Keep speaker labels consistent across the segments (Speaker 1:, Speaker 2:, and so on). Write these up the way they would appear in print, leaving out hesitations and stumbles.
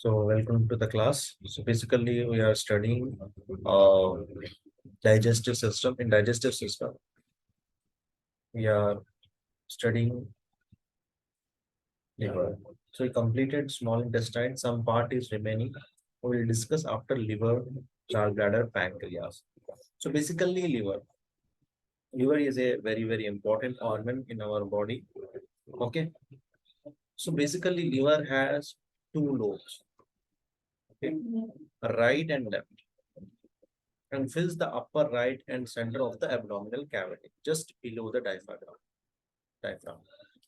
Speaker 1: So welcome to the class. So basically we are studying uh, digestive system. In digestive system, we are studying liver. So we completed small intestine. Some part is remaining. We will discuss after liver, gallbladder, pancreas. So basically liver. Liver is a very important organ in our body. Okay. So basically liver has two lobes. Okay. Right and left. And fills the upper right and center of the abdominal cavity, just below the diaphragm.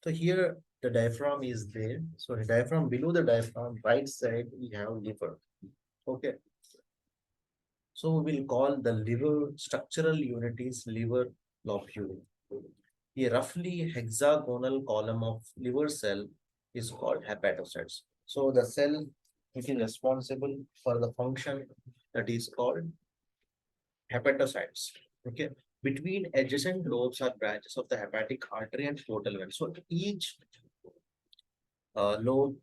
Speaker 1: So here the diaphragm is there. So the diaphragm below the diaphragm, right side, we have liver. Okay. So we will call the liver structural unit is liver lobule. A roughly hexagonal column of liver cell is called hepatocytes. So the cell which is responsible for the function that is called hepatocytes. Okay. Between adjacent lobes are branches of the hepatic artery and portal vein. So each lobe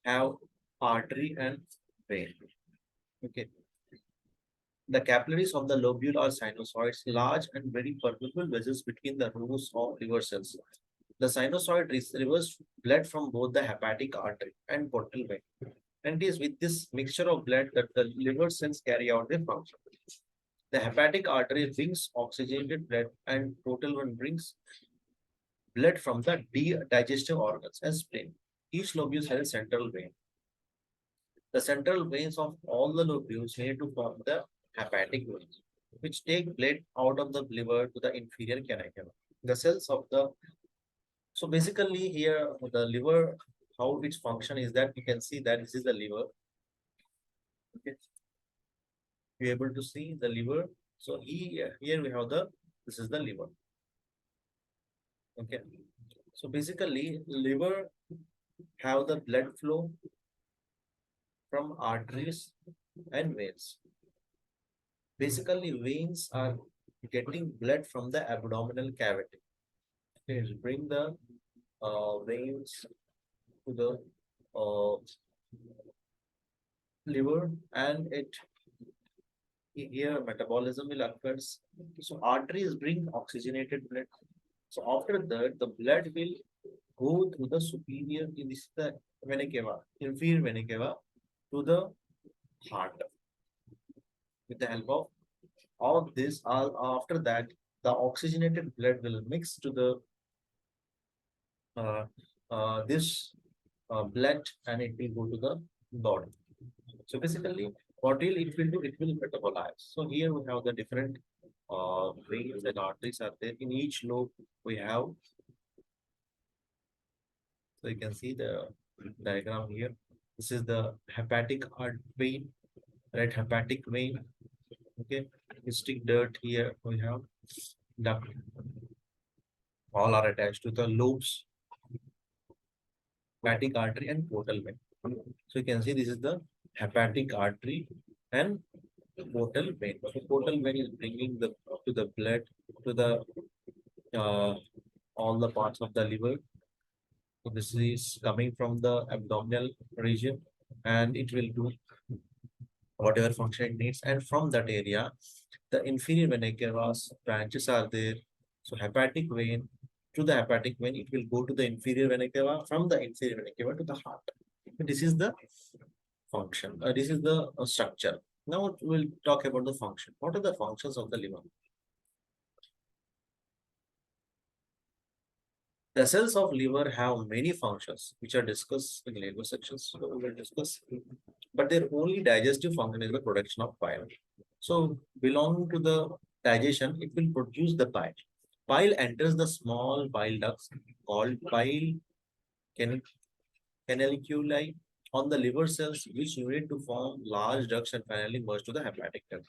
Speaker 1: have artery and vein. Okay. The capillaries of the lobule are sinusoids, large and very permeable vessels between the rows of liver cells. The sinusoid receives blood from both the hepatic artery and portal vein. And it is with this mixture of blood that the liver cells carry out their function. The hepatic artery brings oxygenated blood and portal vein brings blood from the digestive organs and spleen. Each lobule has a central vein. The central veins of all the lobules need to form the hepatic veins, which take blood out of the liver to the inferior canal. The cells of the so basically here the liver, how its function is that you can see that this is the liver. Okay, you're able to see the liver. So here we have the this is the liver. Okay, so basically liver have the blood flow from arteries and veins. Basically, veins are getting blood from the abdominal cavity. Okay, bring the veins to the uh, liver, and it here metabolism will occur. So arteries bring oxygenated blood. So after that, the blood will go through the superior, in this the vena cava, inferior vena cava, to the heart with the help of all this. After that, the oxygenated blood will mix to the uh, this blood, and it will go to the body. So basically, what will it will do? It will metabolize. So here we have the different veins and arteries are there. In each lobe, we have. So you can see the diagram here. This is the hepatic art vein, right? Hepatic vein. Okay, you stick dirt here. We have duct. All are attached to the lobes, hepatic artery, and portal vein. So you can see this is the hepatic artery and portal vein. So portal vein is bringing the to the blood to the uh, all the parts of the liver. So this is coming from the abdominal region, and it will do whatever function it needs. And from that area, the inferior vena cava branches are there. So hepatic vein to the hepatic vein, it will go to the inferior vena cava. From the inferior vena cava to the heart. This is the function. This is the structure. Now we'll talk about the function. What are the functions of the liver? The cells of liver have many functions, which are discussed in later sections. So we will discuss, but their only digestive function is the production of bile. So belonging to the digestion, it will produce the bile. Bile enters the small bile ducts called bile can- canaliculi on the liver cells, which unite to form large ducts and finally merge to the hepatic duct,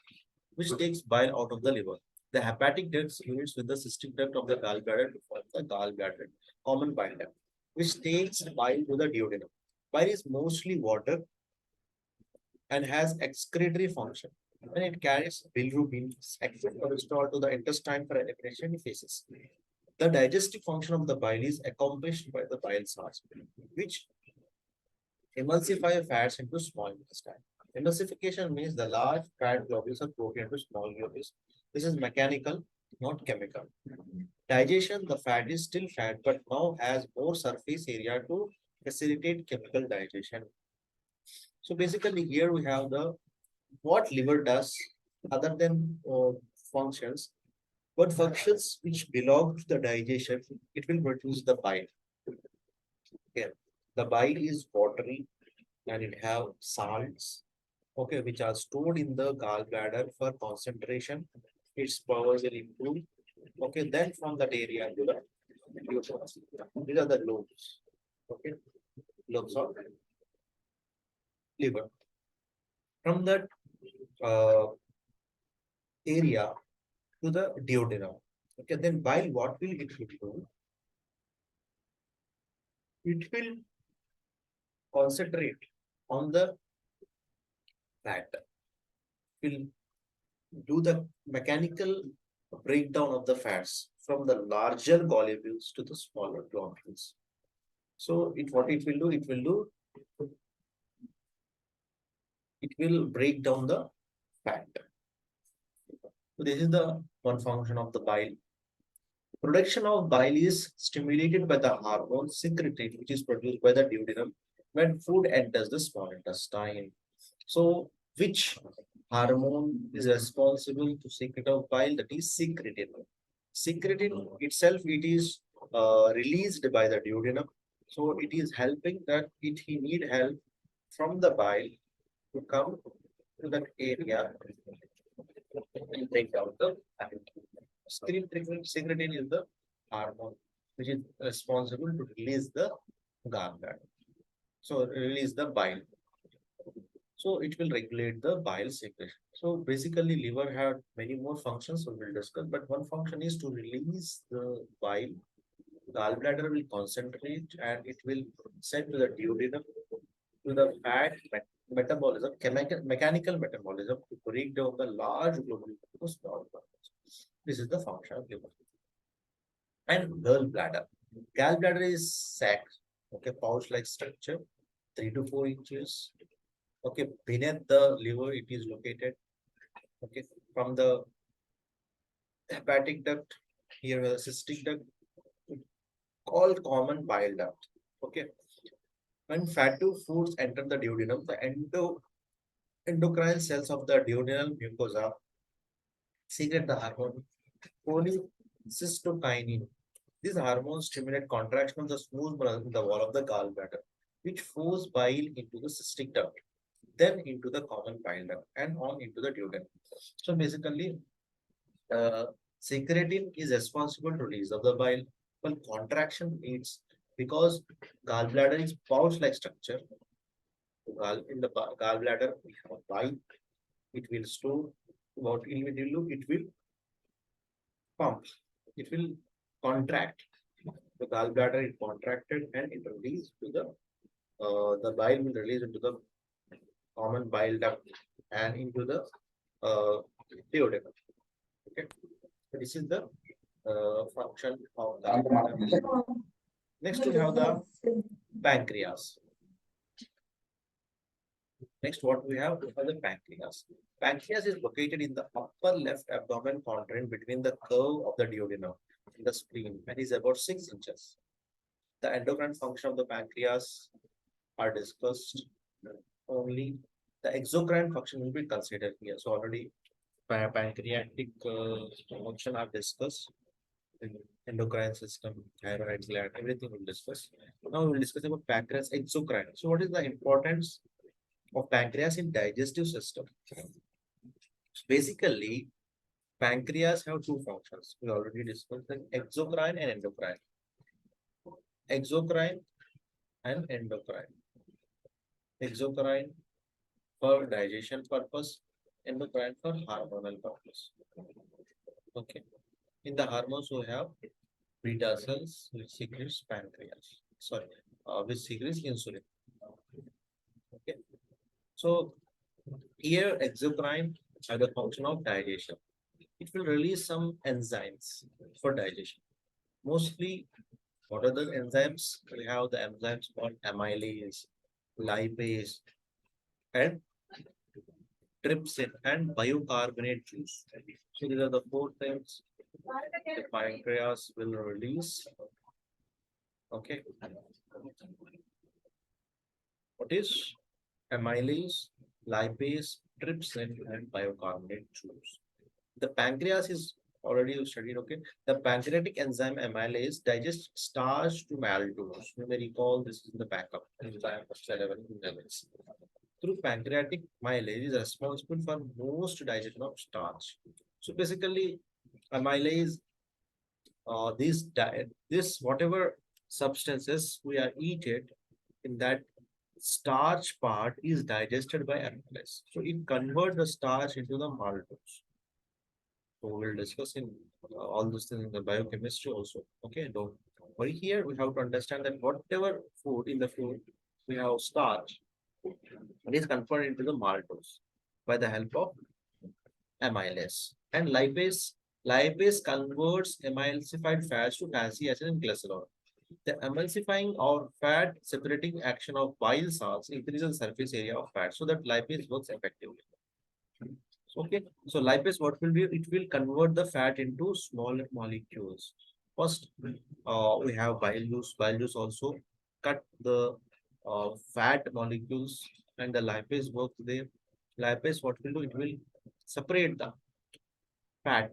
Speaker 1: which takes bile out of the liver. The hepatic duct unites with the cystic duct of the gallbladder to form the gallbladder, common bile duct, which takes bile to the duodenum. Bile is mostly water and has excretory function. When it carries bilirubin, excess cholesterol to the intestine for elimination in phases. The digestive function of the bile is accomplished by the bile salts, which emulsify fats into small intestine. Emulsification means the large fat globules are broken into small globules. This is mechanical, not chemical. Digestion, the fat is still fat, but now has more surface area to facilitate chemical digestion. So basically here we have the what liver does other than functions, but functions which belong to the digestion, it will produce the bile. Okay. The bile is watery and it have salts, okay, which are stored in the gallbladder for concentration. Its power will improve. Okay, then from that area to the leukocytes. These are the lobes. Okay, lobes of liver. From that uh, area to the duodenum. Okay, then bile, what will it do? It will concentrate on the fat. Will do the mechanical breakdown of the fats from the larger globules to the smaller globules. So it what it will break down the fat. So this is the one function of the bile. Production of bile is stimulated by the hormone secreted, which is produced by the duodenum when food enters the small intestine. So, which hormone is responsible to secrete of bile? That is secretin. Secretin itself, it is released by the duodenum. So, it is helping that he need help from the bile to come to that area and break down the bile. Secretin is the hormone which is responsible to release the gallbladder. So, release the bile. So it will regulate the bile secretion. So basically liver had many more functions we will discuss, but one function is to release the bile. Gallbladder will concentrate and it will send to the duodenum to the fat metabolism, mechanical metabolism to break down the large globules to small globules. This is the function of liver. And gallbladder. Gallbladder is sac, okay, pouch-like structure, 3 to 4 inches. Okay, beneath the liver, it is located. Okay, from the hepatic duct, here the cystic duct, called common bile duct. Okay, when fatty foods enter the duodenum, the endocrine cells of the duodenal mucosa secrete the hormone cholecystokinin. These hormones stimulate contraction of the smooth muscle in the wall of the gallbladder, which force bile into the cystic duct, then into the common bile duct, and on into the duodenum. So basically, uh, secretin is responsible to release of the bile. Well, contraction needs because gallbladder is pouch-like structure. In the gallbladder, we have a bile. It will store what it will pump. It will contract. The gallbladder is contracted and it release to the bile will release into the common bile duct and into the duodenum. Okay, so this is the function of the gallbladder. Next, we have the pancreas. Next, what we have is the pancreas. Pancreas is located in the upper left abdomen quadrant between the curve of the duodenum and the spleen and is about 6 inches. The endocrine function of the pancreas are discussed only. The exocrine function will be considered here. So already pancreatic function are discussed. In endocrine system, thyroid gland, everything we'll discuss. Now we will discuss about pancreas exocrine. So what is the importance of pancreas in digestive system? So basically, pancreas have two functions. We already discussed the exocrine and endocrine. Exocrine and endocrine. Exocrine for digestion purpose, endocrine for hormonal purpose. Okay. In the hormones, we have beta cells which secretes pancreas. Sorry, which secretes insulin. Okay. So here exocrine are the function of digestion. It will release some enzymes for digestion. Mostly, what are the enzymes? We have the enzymes called amylase, lipase, and trypsin and bicarbonate juice. So these are the four things the pancreas will release. Okay. What is amylase, lipase, trypsin, and bicarbonate juice? The pancreas is already studied. Okay. The pancreatic enzyme amylase digests starch to maltose. You may recall this is the backup enzyme of cell level levels. Through pancreatic amylase is responsible for most digestion of starch. So basically, amylase, this whatever substances we are eating in that starch part is digested by amylase. So it converts the starch into the maltose. So we'll discuss in all those things in the biochemistry also. Okay, don't worry here. We have to understand that whatever food in the food we have starch, it is converted into the maltose by the help of amylase. And lipase converts emulsified fats to fatty acid and glycerol. The emulsifying or fat separating action of bile salts increases the surface area of fat so that lipase works effectively. Okay, so lipase, what will do? It will convert the fat into smaller molecules. First, we have bile juice. Bile juice also cut the fat molecules, and the lipase works there. Lipase, what will do? It will separate the fat,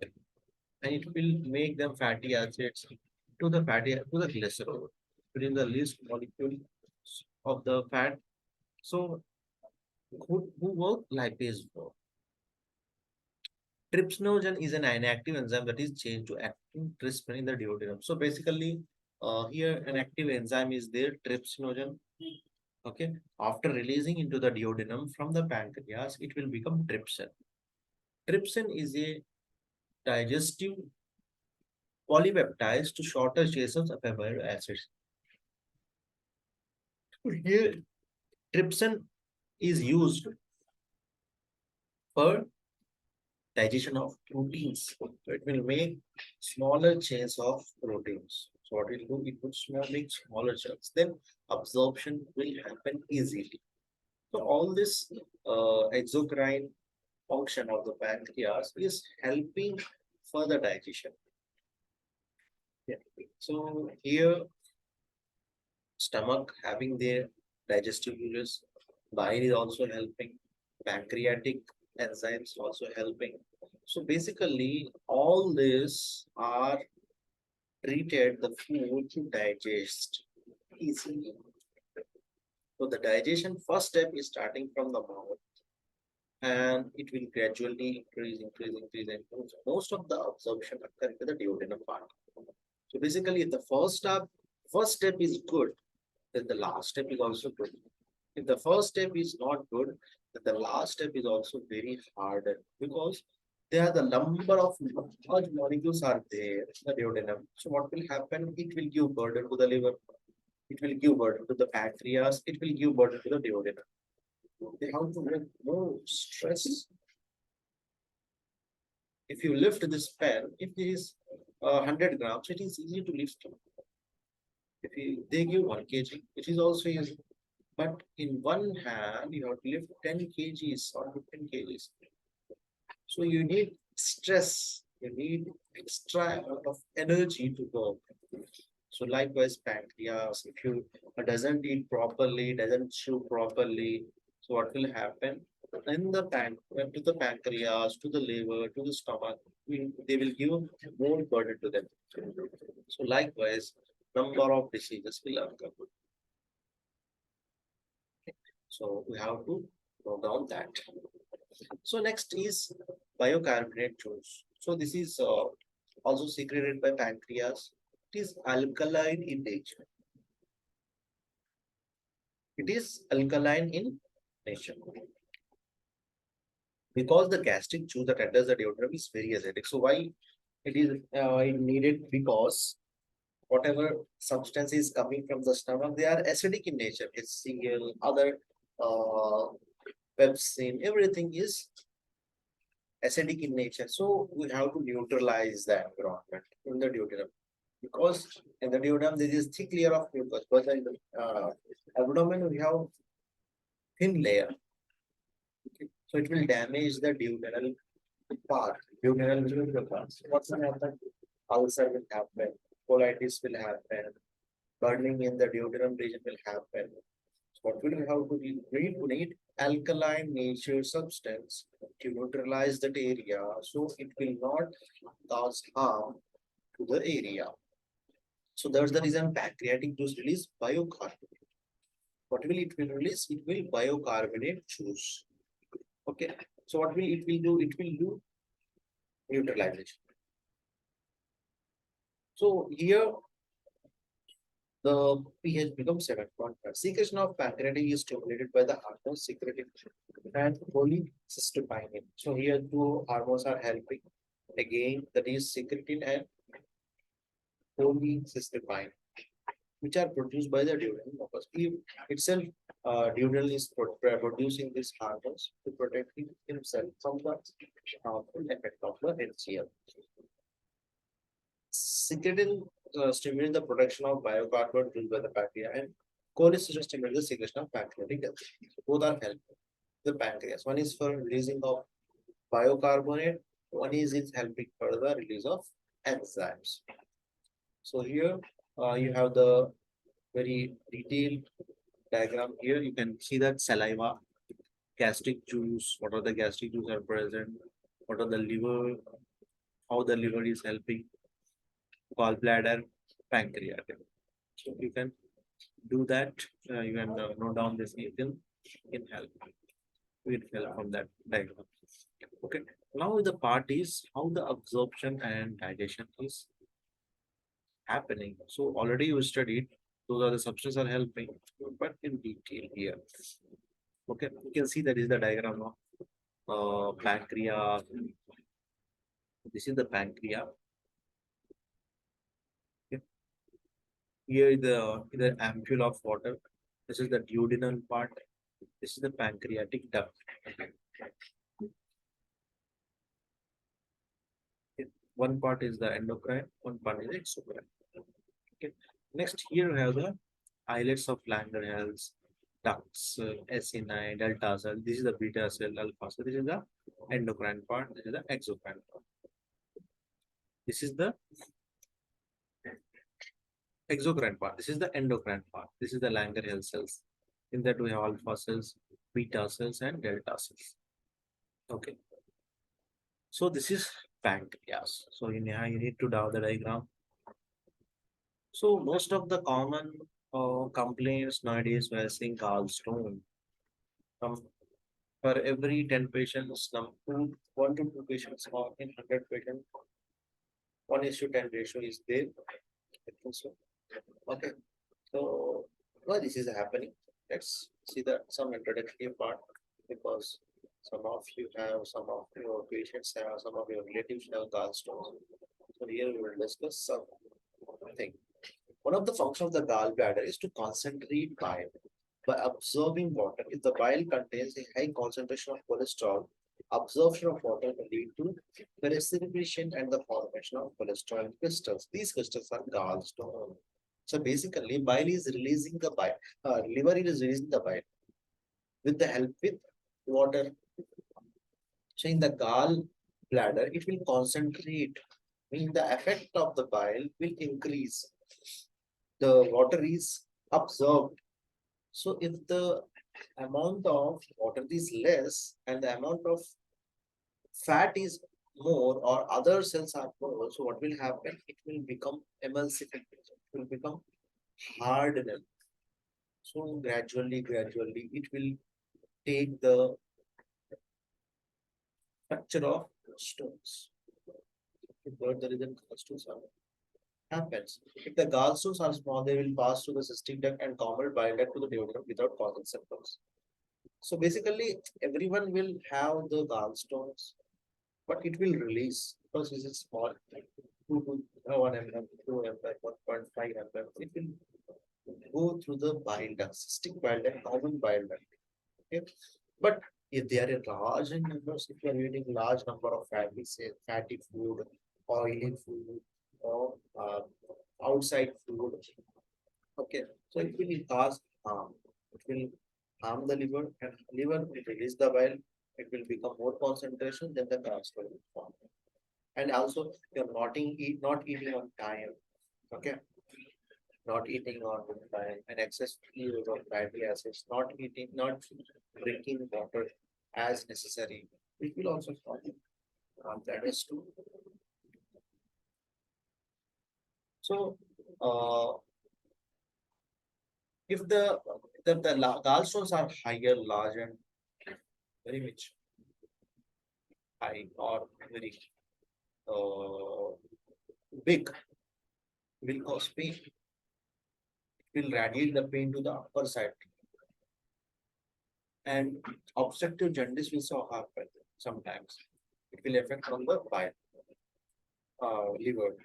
Speaker 1: and it will make them fatty acids to the glycerol within the least molecule of the fat. So, who work? Lipase work. Trypsinogen is an inactive enzyme that is changed to active trypsin in the duodenum. So basically, here an active enzyme is there, trypsinogen. Okay, after releasing into the duodenum from the pancreas, it will become trypsin. Trypsin is a digestive polypeptide to shorter chains of amino acids. Here, trypsin is used for digestion of proteins. So it will make smaller chains of proteins. So what it will do, it will make smaller chunks. Then absorption will happen easily. So all this exocrine function of the pancreas is helping further digestion. Yeah. So here, stomach having their digestive uses, bile is also helping, pancreatic enzymes also helping. So basically, all these are treated the food to digest easily. So the digestion first step is starting from the mouth, and it will gradually increase. Most of the absorption occur in the duodenum part. So basically, if the first step is good, then the last step is also good. If the first step is not good, then the last step is also very hard because there are the number of large molecules are there in the duodenum. So what will happen? It will give burden to the liver. It will give burden to the pancreas. It will give burden to the duodenum. They have to make more stress. If you lift this pen, if it is 100 grams, it is easy to lift. They give 1 kg, it is also easy. But in one hand, you have to lift 10 kgs or 15 kgs. So you need stress, you need extra amount of energy to work. So likewise, pancreas, if you doesn't eat properly, doesn't chew properly, so what will happen? In the to the pancreas, to the liver, to the stomach, they will give more burden to them. So likewise, number of diseases will occur. So we have to note down that. So next is bicarbonate juice. So this is also secreted by pancreas. It is alkaline in nature. It is alkaline in nature because the gastric juice that enters the duodenum is very acidic. So why it is needed? Because whatever substance is coming from the stomach, they are acidic in nature. HCl, other pepsin, everything is acidic in nature. So we have to neutralize the environment in the duodenum. Because in the duodenum there is thick layer of mucus, but in the abdomen we have thin layer. Okay. So it will damage the duodenal part. Duodenal will be the part. So what's going to happen? Ulcer will happen. Colitis will happen. Burning in the duodenum region will happen. So what will we have to do? We need alkaline nature substance to neutralize that area so it will not cause harm to the area. So that's the reason pancreatic juice release biocarbonate. What will it will release? It will biocarbonate juice. Okay. So what will it will do? It will do neutralization. So here the pH becomes 7.5. Secretion of pancreatic is stimulated by the hormone secreted and cholecystokinin. So here two hormones are helping. Again, that is secretin and cholecystokinin, which are produced by the duodenal mucus. If itself, duodenal is producing these hormones to protect himself from the harmful effect of the HCl. Secretin stimulates the production of biocarbon produced by the bacteria, and cholesterol stimulates the secretion of pancreatic acid. So both are helping the pancreas. One is for releasing of biocarbonate, one is helping for the release of enzymes. So here you have the very detailed diagram. Here you can see that saliva, gastric juice, what are the gastric juice are present, what are the liver, how the liver is helping, gallbladder, pancreatic. So you can do that. You can note down this detail. It can help. It will help from that diagram. Okay. Now the part is how the absorption and digestion is happening. So already you studied. Those are the substances are helping, but in detail here. Okay, you can see that is the diagram of pancreas. This is the pancreas. Okay. Here is the ampoule of water. This is the duodenal part. This is the pancreatic duct. Okay. One part is the endocrine, one part is exocrine. Okay. Next, here we have the islets of Langerhans, ducts, acini, delta cell. This is the beta cell, alpha cell. This is the endocrine part. This is the exocrine part. This is the exocrine part. This is the endocrine part. This is the Langerhans cells. In that we have alpha cells, beta cells, and delta cells. Okay. So this is pancreas. So you need to draw the diagram. So most of the common complaints nowadays we are seeing gallstone. Um, for every 10 patients, one to two patients, or in 100 patients, 1:10 ratio is there. I think so. Okay. So why this is happening? Let's see the some introductory part, because some of your patients have, some of your relatives have gallstones. So here we will discuss something. One of the functions of the gallbladder is to concentrate bile by absorbing water. If the bile contains a high concentration of cholesterol, absorption of water will lead to precipitation and the formation of cholesterol crystals. These crystals are gallstones. So basically, bile is releasing the bile. Liver is releasing the bile with the help with water. So in the gall bladder, it will concentrate. Mean the effect of the bile will increase. The water is absorbed. So if the amount of water is less and the amount of fat is more or other cells are more, so what will happen? It will become emulsified. It will become hardened. So gradually, it will take the structure of stones. But the reason gallstones are happens. If the gallstones are small, they will pass through the cystic duct and convert bile duct to the duodenum without causing symptoms. So basically, everyone will have the gallstones, but it will release because it is small, like 2 to 1 mm, 2 mm, 1.5 mm. It will go through the bile duct, cystic bile duct, common bile duct. Okay, but if they are in large in numbers, if you are eating large number of fatty food, oily food, or outside food, okay, so it will cause harm. It will harm the liver, and liver will release the bile. It will become more concentration, then the transfer will form. And also, you're not eating on time. Okay, not eating on time, and excess use of fatty acids, not eating, not drinking water as necessary. It will also form. That is true. So, uh, if the gallstones are higher, large, and very much high or very uh, big, will cause pain. It will radiate the pain to the upper side, and obstructive jaundice will so happen sometimes. It will affect on the bile, liver.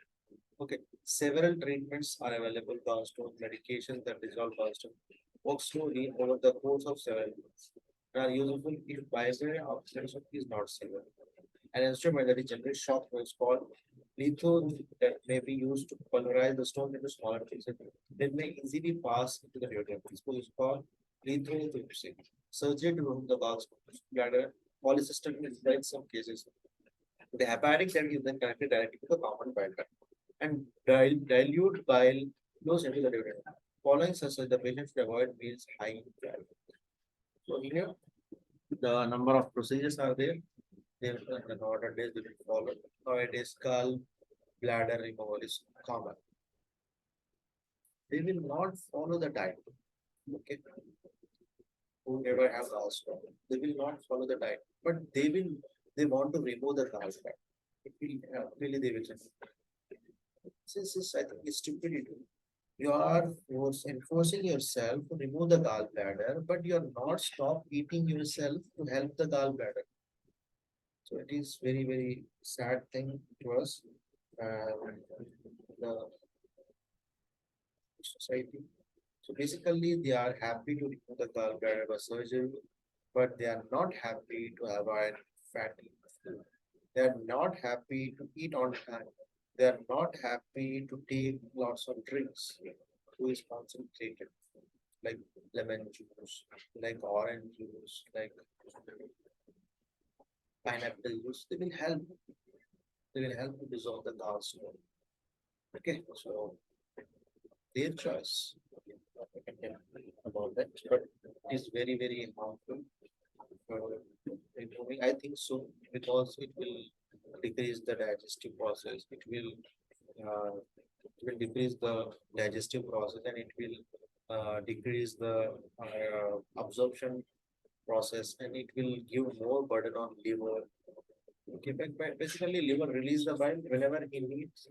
Speaker 1: Okay, several treatments are available. Gallstone medications that dissolve gallstone work slowly over the course of several months. They are useful if binary obstruction is not severe. An instrument that is generates shock waves called litho that may be used to pulverize the stone into smaller pieces that may easily pass into the duodenum. This is called lithotripsy. Surgery to remove the gallbladder polycystic in some cases. The hepatic cell is then connected directly to the common bile duct and dilute bile flows into the duodenum. Following such, the patient should avoid meals high in bile. So here, the number of procedures are there. They will in order days they will follow. Nowadays, skull bladder removal is common. They will not follow the diet. Okay, whoever has gallstone, they will not follow the diet, but they want to remove the gallstone. It will really they will. This is I think is stupidity. You are enforcing yourself to remove the gallbladder, but you are not stop eating yourself to help the gallbladder. So it is very sad thing to us. The society. So basically, they are happy to remove the gallbladder by surgery, but they are not happy to avoid fatty food. They are not happy to eat on time. They are not happy to take lots of drinks. Who is concentrated, like lemon juice, like orange juice, like pineapple juice. They will help. They will help to dissolve the gallstone. Okay, so their choice. I can tell about that, but it is very harmful. Improving, I think so because it will decrease the digestive process. It will decrease the digestive process, and it will decrease the absorption process, and it will give more burden on liver. Okay, but basically liver release the bile whenever it needs,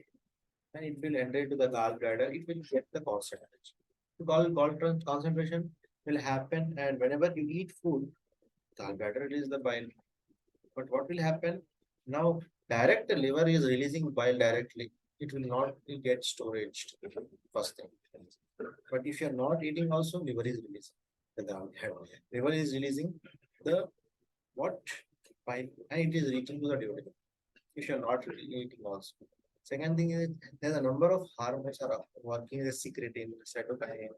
Speaker 1: and it will enter into the gallbladder. It will get the concentration. Concentration will happen, and whenever you eat food, gallbladder release the bile. But what will happen now? Direct the liver is releasing bile directly. It will not get storage. First thing. But if you're not eating, also liver is releasing the gallbladder. Liver is releasing the what bile, and it is reaching to the duodenum. If you're not eating, also. Second thing is there's a number of hormones are working as secretin, cytokine.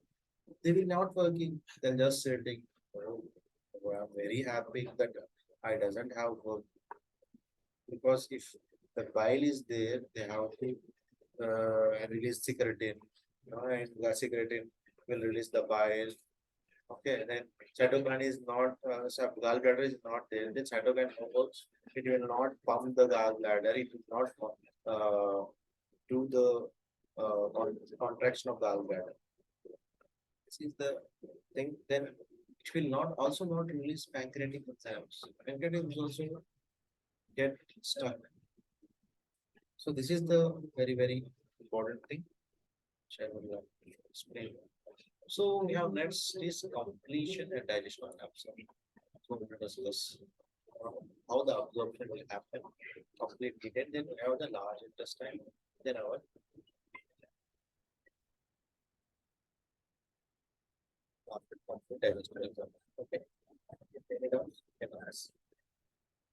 Speaker 1: They will not working. They're just sitting. Oh, I'm very happy that I doesn't have work because if the bile is there, they have to release secretin, and the secretin will release the bile. Okay, then cytokine is not, gallbladder is not there. Then cytokine works. It will not pump the gallbladder. It will not do the contraction of gallbladder. This is the thing. Then it will not also not release pancreatic enzymes. Pancreatic will also get stuck. So this is the very important thing which I will explain. So we have next is completion and digestion of absorption. So we will discuss how the absorption will happen completely. Then we have the large intestine. Then our digestion. Okay. Then it comes.